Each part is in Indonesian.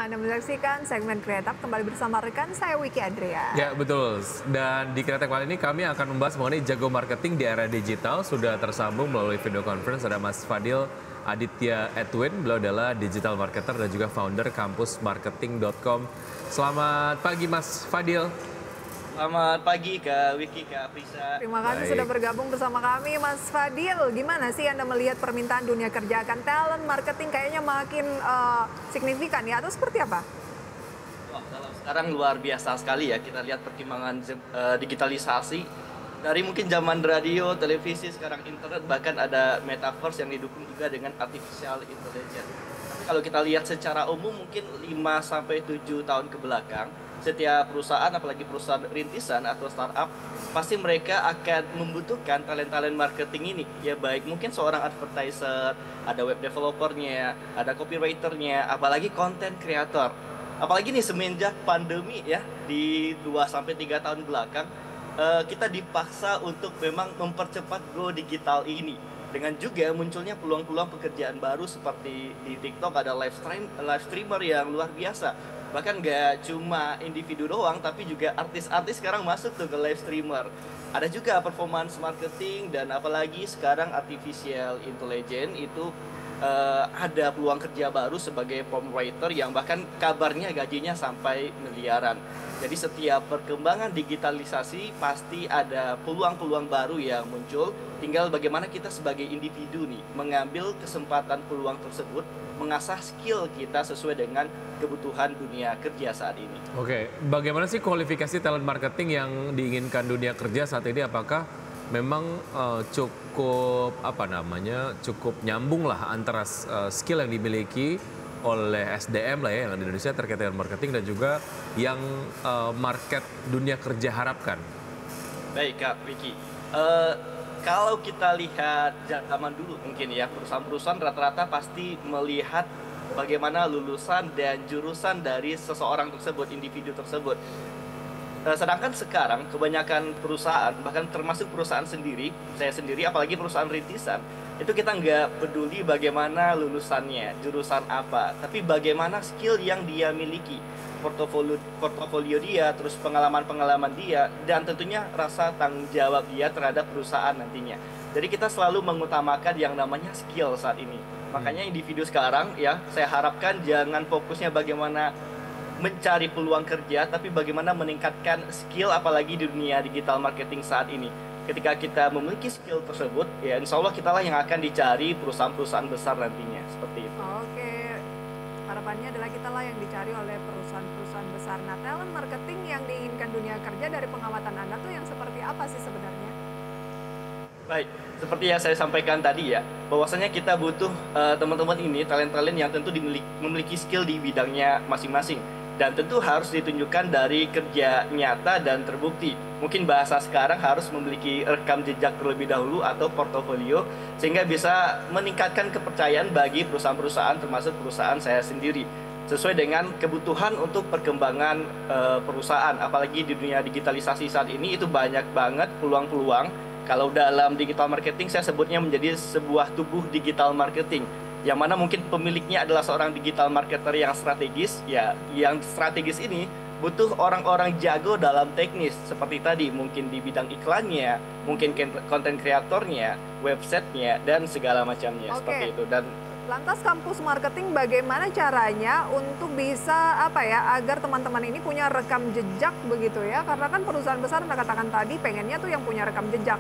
Anda menyaksikan segmen Kreatif kembali bersama rekan saya Wiki Adria. Ya betul, dan di Kreatif kali ini kami akan membahas mengenai jago marketing di era digital. Sudah tersambung melalui video conference ada Mas Fadil Aditya Edwin, beliau adalah digital marketer dan juga founder kampusmarketing.com. Selamat pagi Mas Fadil. Selamat pagi Kak Wiki, Kak Prisa. Terima kasih sudah bergabung bersama kami Mas Fadil. Gimana sih Anda melihat permintaan dunia kerja akan talent marketing kayaknya makin signifikan ya, atau seperti apa? Wah, kalau sekarang luar biasa sekali ya, kita lihat perkembangan digitalisasi. Dari mungkin zaman radio, televisi, sekarang internet, bahkan ada metaverse yang didukung juga dengan artificial intelligence. Tapi kalau kita lihat secara umum mungkin 5-7 tahun ke belakang, setiap perusahaan, apalagi perusahaan rintisan atau startup, pasti mereka akan membutuhkan talent-talent marketing ini. Ya baik mungkin seorang advertiser, ada web developernya, ada copywriternya, apalagi content creator. Apalagi nih semenjak pandemi ya, di 2-3 tahun belakang, kita dipaksa untuk memang mempercepat go digital ini. Dengan juga munculnya peluang-peluang pekerjaan baru seperti di TikTok ada live streamer yang luar biasa. Bahkan nggak cuma individu doang, tapi juga artis-artis sekarang masuk tuh ke live streamer. Ada juga performance marketing dan apalagi sekarang artificial intelligence itu ada peluang kerja baru sebagai prompt writer yang bahkan kabarnya gajinya sampai miliaran. Jadi setiap perkembangan digitalisasi pasti ada peluang-peluang baru yang muncul. Tinggal bagaimana kita sebagai individu nih mengambil kesempatan peluang tersebut, mengasah skill kita sesuai dengan kebutuhan dunia kerja saat ini. Oke, bagaimana sih kualifikasi talent marketing yang diinginkan dunia kerja saat ini? Apakah memang cukup nyambung lah antara skill yang dimiliki oleh SDM lah ya yang di Indonesia terkait dengan marketing dan juga yang market dunia kerja harapkan? Baik Kak Wiki, kalau kita lihat zaman dulu mungkin ya, perusahaan-perusahaan rata-rata pasti melihat bagaimana lulusan dan jurusan dari seseorang tersebut, individu tersebut. Sedangkan sekarang kebanyakan perusahaan, bahkan termasuk perusahaan sendiri, saya sendiri, apalagi perusahaan rintisan, itu kita nggak peduli bagaimana lulusannya, jurusan apa, tapi bagaimana skill yang dia miliki, portofolio dia, terus pengalaman-pengalaman dia, dan tentunya rasa tanggung jawab dia terhadap perusahaan nantinya. Jadi kita selalu mengutamakan yang namanya skill saat ini. Makanya individu sekarang ya, saya harapkan jangan fokusnya bagaimana mencari peluang kerja, tapi bagaimana meningkatkan skill apalagi di dunia digital marketing saat ini. Ketika kita memiliki skill tersebut, ya insya Allah kita lah yang akan dicari perusahaan-perusahaan besar nantinya, seperti itu. Oke, harapannya adalah kita lah yang dicari oleh perusahaan-perusahaan besar. Nah, talent marketing yang diinginkan dunia kerja dari pengamatan Anda tuh yang seperti apa sih sebenarnya? Baik, seperti yang saya sampaikan tadi ya, bahwasanya kita butuh teman-teman ini, talent-talent yang tentu memiliki skill di bidangnya masing-masing. Dan tentu harus ditunjukkan dari kerja nyata dan terbukti. Mungkin bahasa sekarang harus memiliki rekam jejak terlebih dahulu atau portofolio, sehingga bisa meningkatkan kepercayaan bagi perusahaan-perusahaan termasuk perusahaan saya sendiri. Sesuai dengan kebutuhan untuk perkembangan perusahaan. Apalagi di dunia digitalisasi saat ini itu banyak banget peluang-peluang. Kalau dalam digital marketing saya sebutnya menjadi sebuah tubuh digital marketing, yang mana mungkin pemiliknya adalah seorang digital marketer yang strategis. Ya, yang strategis ini butuh orang-orang jago dalam teknis seperti tadi, mungkin di bidang iklannya, mungkin konten kreatornya, websitenya, dan segala macamnya. Seperti itu. Dan lantas kampus marketing bagaimana caranya untuk bisa agar teman-teman ini punya rekam jejak begitu ya? Karena kan perusahaan besar Anda katakan tadi pengennya tuh yang punya rekam jejak.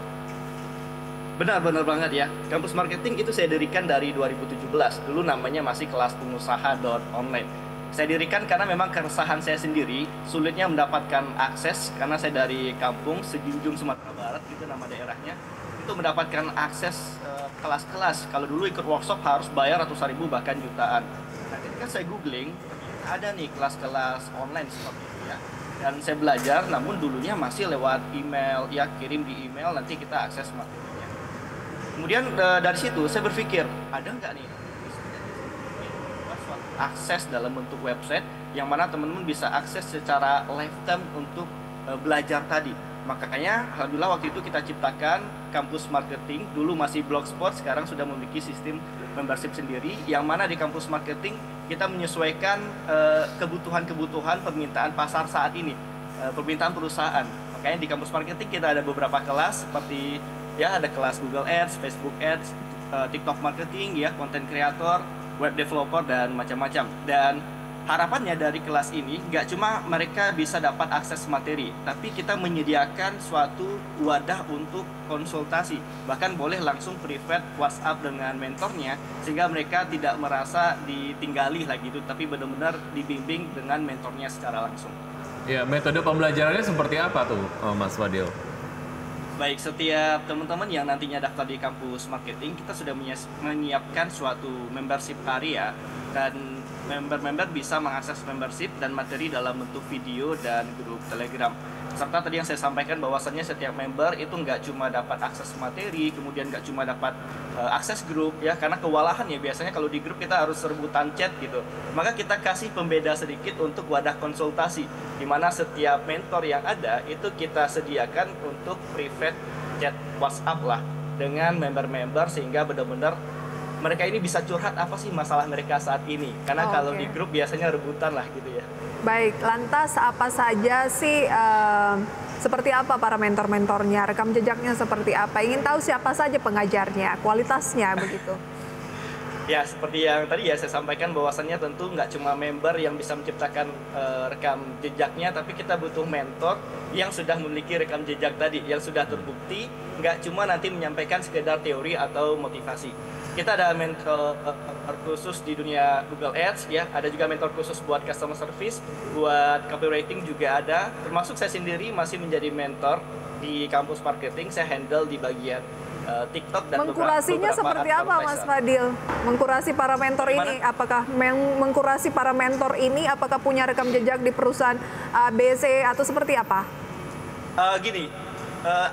Benar banget ya. Kampus marketing itu saya dirikan dari 2017. Dulu namanya masih kelas pengusaha.online. Saya dirikan karena memang keresahan saya sendiri, sulitnya mendapatkan akses karena saya dari kampung sejunjung Sumatera Barat, itu nama daerahnya. Itu mendapatkan akses kelas-kelas. Kalau dulu ikut workshop harus bayar ratusan ribu bahkan jutaan. Nah, ketika saya googling, ada nih kelas-kelas online seperti itu ya. Dan saya belajar, namun dulunya masih lewat email, ya kirim di email nanti kita akses materinya. Kemudian dari situ saya berpikir, ada nggak nih akses dalam bentuk website yang mana teman-teman bisa akses secara lifetime untuk belajar tadi. Makanya alhamdulillah waktu itu kita ciptakan kampus marketing, dulu masih Blogspot, sekarang sudah memiliki sistem membership sendiri, yang mana di kampus marketing kita menyesuaikan kebutuhan-kebutuhan permintaan pasar saat ini, permintaan perusahaan. Makanya di kampus marketing kita ada beberapa kelas seperti ya ada kelas Google Ads, Facebook Ads, TikTok marketing, ya content creator, web developer dan macam-macam. Dan harapannya dari kelas ini nggak cuma mereka bisa dapat akses materi, tapi kita menyediakan suatu wadah untuk konsultasi. Bahkan boleh langsung private WhatsApp dengan mentornya, sehingga mereka tidak merasa ditinggali lagi itu, tapi benar-benar dibimbing dengan mentornya secara langsung. Ya, metode pembelajarannya seperti apa tuh, Mas Fadil? Baik, setiap teman-teman yang nantinya daftar di kampus marketing, kita sudah menyiapkan suatu membership area, dan member-member bisa mengakses membership dan materi dalam bentuk video dan grup Telegram. Serta tadi yang saya sampaikan bahwasannya setiap member itu nggak cuma dapat akses materi, kemudian nggak cuma dapat akses grup, ya, karena kewalahan ya biasanya kalau di grup kita harus rebutan chat gitu. Maka kita kasih pembeda sedikit untuk wadah konsultasi, di mana setiap mentor yang ada itu kita sediakan untuk private chat WhatsApp lah dengan member-member, sehingga benar-benar mereka ini bisa curhat apa sih masalah mereka saat ini. Karena kalau di grup biasanya rebutan lah gitu ya. Baik, lantas apa saja sih, seperti apa para mentor-mentornya, rekam jejaknya seperti apa? Ingin tahu siapa saja pengajarnya, kualitasnya begitu. Ya, seperti yang tadi ya saya sampaikan bahwasannya tentu nggak cuma member yang bisa menciptakan rekam jejaknya, tapi kita butuh mentor yang sudah memiliki rekam jejak tadi, yang sudah terbukti, nggak cuma nanti menyampaikan sekedar teori atau motivasi. Kita ada mentor khusus di dunia Google Ads, ya, ada juga mentor khusus buat customer service, buat copywriting juga ada. Termasuk saya sendiri masih menjadi mentor di kampus marketing, saya handle di bagian TikTok dan mengkurasinya seperti apa, Mas Fadil? Mengkurasi para mentor ini, apakah mengkurasi para mentor ini, apakah punya rekam jejak di perusahaan ABC atau seperti apa?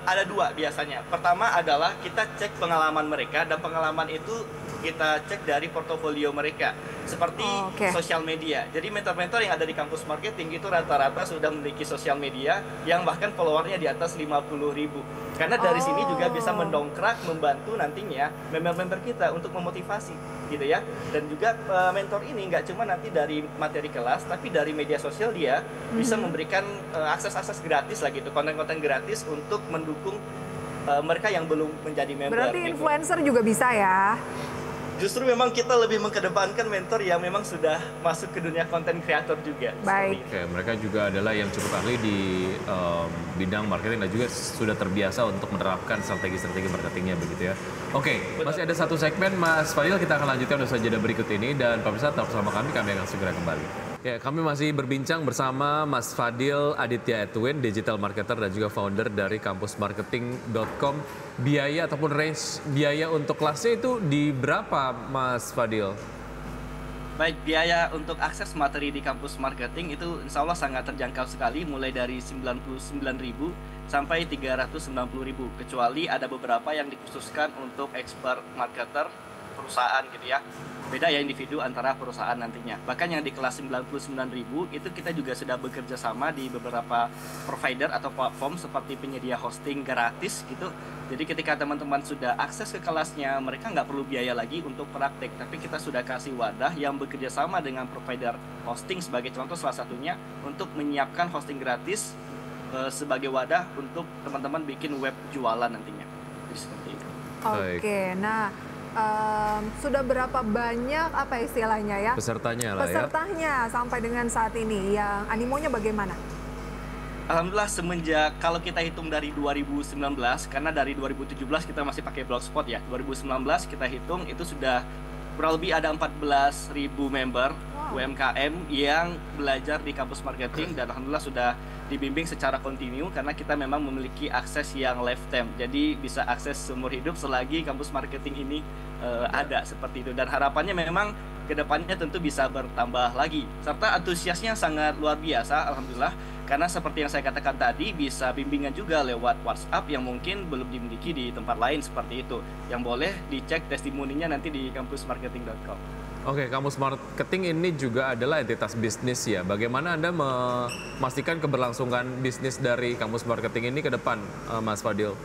Ada dua biasanya. Pertama adalah kita cek pengalaman mereka, dan pengalaman itu kita cek dari portofolio mereka, seperti sosial media. Jadi mentor-mentor yang ada di kampus marketing itu rata-rata sudah memiliki sosial media yang bahkan followernya di atas 50.000. Karena dari sini juga bisa mendongkrak, membantu nantinya member-member kita untuk memotivasi, gitu ya. Dan juga mentor ini nggak cuma nanti dari materi kelas, tapi dari media sosial dia bisa memberikan akses-akses gratis lah gitu, konten-konten gratis untuk mendukung mereka yang belum menjadi member. Berarti influencer juga bisa ya? Justru memang kita lebih mengedepankan mentor yang memang sudah masuk ke dunia konten kreator juga. Baik. Oke, mereka juga adalah yang cukup ahli di bidang marketing dan juga sudah terbiasa untuk menerapkan strategi-strategi marketingnya begitu ya. Oke, masih ada satu segmen Mas Fadil, kita akan lanjutkan usai jeda berikut ini, dan pemirsa tetap bersama kami akan segera kembali. Ya, kami masih berbincang bersama Mas Fadil Aditya Edwin, digital marketer dan juga founder dari kampusmarketing.com. Biaya ataupun range biaya untuk kelasnya itu di berapa, Mas Fadil? Baik, biaya untuk akses materi di kampus marketing itu insya Allah sangat terjangkau sekali, mulai dari 99.000 sampai 390.000, kecuali ada beberapa yang dikhususkan untuk expert marketer perusahaan gitu ya. Beda ya individu antara perusahaan nantinya. Bahkan yang di kelas 99.000 itu kita juga sudah bekerja sama di beberapa provider atau platform seperti penyedia hosting gratis gitu. Jadi ketika teman-teman sudah akses ke kelasnya, mereka nggak perlu biaya lagi untuk praktek, tapi kita sudah kasih wadah yang bekerja sama dengan provider hosting sebagai contoh salah satunya untuk menyiapkan hosting gratis sebagai wadah untuk teman-teman bikin web jualan nantinya. Jadi seperti itu. Oke, nah sudah berapa banyak apa istilahnya ya? Pesertanya lah Pesertanya sampai dengan saat ini, yang animonya bagaimana? Alhamdulillah semenjak kalau kita hitung dari 2019, karena dari 2017 kita masih pakai Blogspot ya, 2019 kita hitung itu sudah kurang lebih ada 14.000 member UMKM yang belajar di kampus marketing, dan alhamdulillah sudah dibimbing secara kontinu karena kita memang memiliki akses yang lifetime, jadi bisa akses seumur hidup selagi kampus marketing ini ada seperti itu. Dan harapannya memang kedepannya tentu bisa bertambah lagi, serta antusiasnya sangat luar biasa alhamdulillah, karena seperti yang saya katakan tadi bisa bimbingan juga lewat WhatsApp yang mungkin belum dimiliki di tempat lain seperti itu, yang boleh dicek testimoninya nanti di kampusmarketing.com. Oke, Kamus Marketing ini juga adalah entitas bisnis ya. Bagaimana Anda memastikan keberlangsungan bisnis dari Kamus Marketing ini ke depan, Mas Fadil?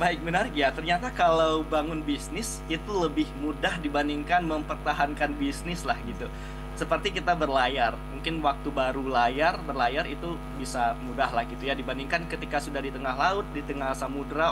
Baik, menarik ya. Ternyata kalau bangun bisnis itu lebih mudah dibandingkan mempertahankan bisnis lah gitu. Seperti kita berlayar, mungkin waktu baru berlayar itu bisa mudah lah gitu ya. Dibandingkan ketika sudah di tengah laut, di tengah samudera,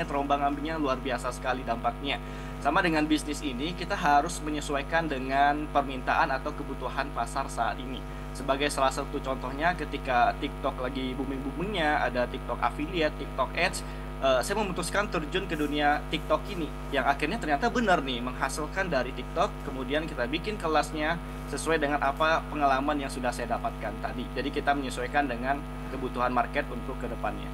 terombang-ambingnya luar biasa sekali dampaknya. Sama dengan bisnis ini, kita harus menyesuaikan dengan permintaan atau kebutuhan pasar saat ini. Sebagai salah satu contohnya, ketika TikTok lagi booming-boomingnya, ada TikTok affiliate, TikTok ads, saya memutuskan terjun ke dunia TikTok ini, yang akhirnya ternyata benar nih, menghasilkan dari TikTok, kemudian kita bikin kelasnya sesuai dengan apa pengalaman yang sudah saya dapatkan tadi. Jadi kita menyesuaikan dengan kebutuhan market untuk ke depannya.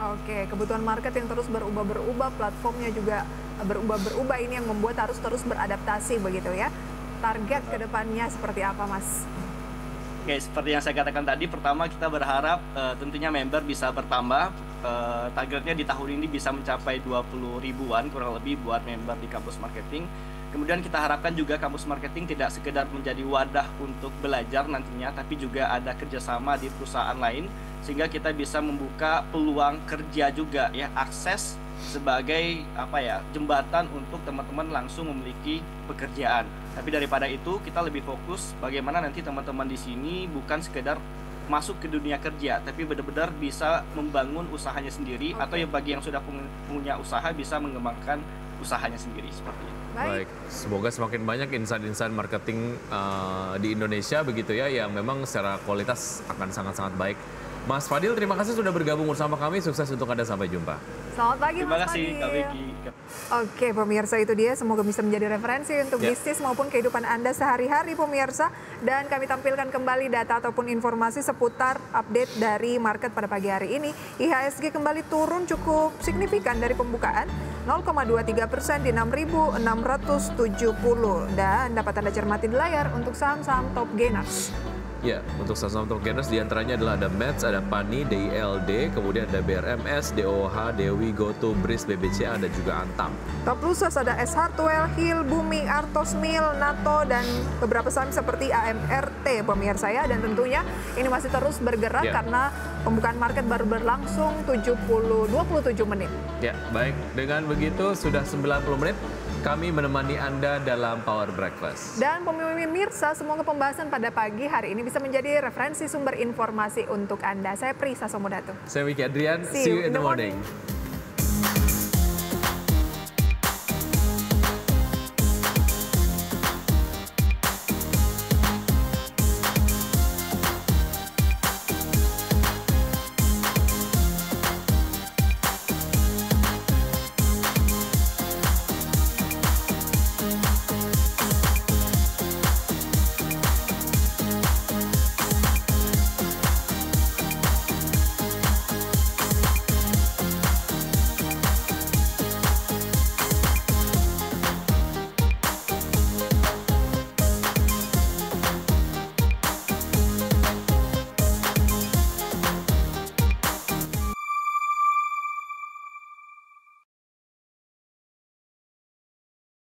Oke, kebutuhan market yang terus berubah-berubah, platformnya juga berubah-berubah, ini yang membuat harus terus beradaptasi begitu ya. Target ke depannya seperti apa, Mas? Oke, seperti yang saya katakan tadi, pertama kita berharap tentunya member bisa bertambah. Targetnya di tahun ini bisa mencapai 20 ribuan kurang lebih buat member di Kamus Marketing. Kemudian kita harapkan juga Kamus Marketing tidak sekedar menjadi wadah untuk belajar nantinya, tapi juga ada kerjasama di perusahaan lain, sehingga kita bisa membuka peluang kerja juga ya, akses sebagai jembatan untuk teman-teman langsung memiliki pekerjaan. Tapi daripada itu kita lebih fokus bagaimana nanti teman-teman di sini bukan sekedar masuk ke dunia kerja, tapi benar-benar bisa membangun usahanya sendiri, atau yang bagi yang sudah punya usaha bisa mengembangkan usahanya sendiri seperti itu. Baik, semoga semakin banyak insan-insan marketing di Indonesia begitu ya, yang memang secara kualitas akan sangat-sangat baik. Mas Fadil, terima kasih sudah bergabung bersama kami. Sukses untuk Anda, sampai jumpa. Selamat pagi, Terima Mas kasih, Fadil. Kak Vicky. Oke, pemirsa, itu dia. Semoga bisa menjadi referensi untuk bisnis maupun kehidupan Anda sehari-hari, pemirsa. Dan kami tampilkan kembali data ataupun informasi seputar update dari market pada pagi hari ini. IHSG kembali turun cukup signifikan dari pembukaan, 0,23% di 6.670. Dan dapat Anda cermati di layar untuk saham-saham top gainers. Ya, untuk saham-saham top gainers diantaranya adalah ada Mets, ada Pani, DILD, kemudian ada BRMS, DOH, Dewi, GoTo, BRIS, BBCA, dan juga Antam. Top losers ada S Hardware, Hill, Booming, Artos Mil, NATO, dan beberapa saham seperti AMRT, pemirsa ya. Dan tentunya ini masih terus bergerak karena pembukaan market baru berlangsung 27 menit. Ya, baik. Dengan begitu sudah 90 menit. Kami menemani Anda dalam Power Breakfast. Dan pemirsa, semoga pembahasan pada pagi hari ini bisa menjadi referensi sumber informasi untuk Anda. Saya Prisa Somodatu. Saya Wiki Adrian. See you in the morning.